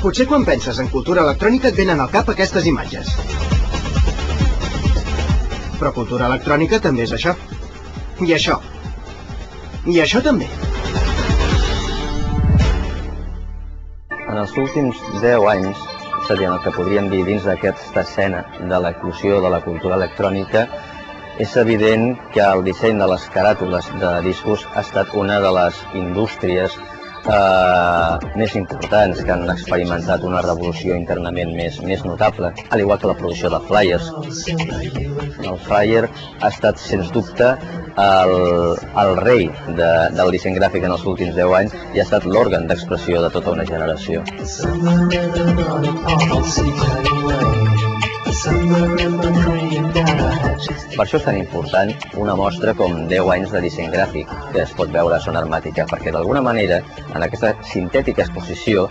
Potser quan penses en cultura electrònica et venen al cap aquestes imatges. Però cultura electrònica també és això. I això. I això també. En els últims 10 anys, és a dir, en el que podríem dir dins d'aquesta escena de l'eclosió de la cultura electrònica, és evident que el disseny de les caràtules de discos ha estat una de les indústries més importants que han experimentat una revolució internament més notable, al igual que la producció de flyers. El flyer ha estat, sens dubte, el rei del disseny gràfic en els últims 10 anys i ha estat l'òrgan d'expressió de tota una generació. Per això és tan important una mostra com 10 anys de disseny gràfic, que es pot veure a Zona Hermàtica, perquè d'alguna manera, en aquesta sintètica exposició,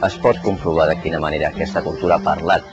es pot comprovar de quina manera aquesta cultura ha parlat.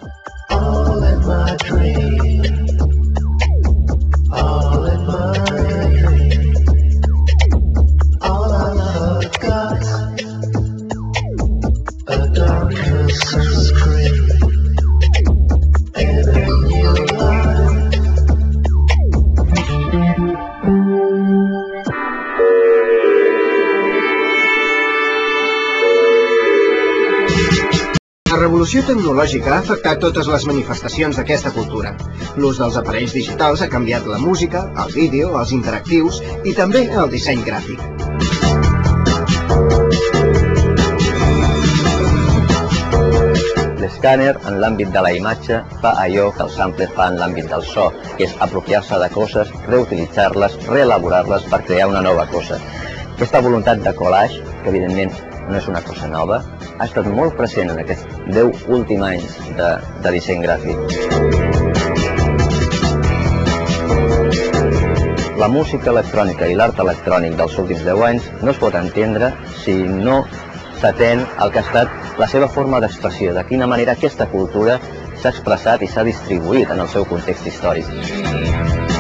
La revolució tecnològica ha afectat totes les manifestacions d'aquesta cultura. L'ús dels aparells digitals ha canviat la música, el vídeo, els interactius i també el disseny gràfic. L'escàner, en l'àmbit de la imatge, fa allò que el sampler fa en l'àmbit del so, que és apropiar-se de coses, reutilitzar-les, reelaborar-les per crear una nova cosa. Aquesta voluntat de collage, que evidentment no és una cosa nova, ha estat molt present en aquests 10 últims anys de disseny gràfic. La música electrònica i l'art electrònic dels últims 10 anys no es pot entendre si no s'atén al que ha estat la seva forma d'expressió, de quina manera aquesta cultura s'ha expressat i s'ha distribuït en el seu context històric.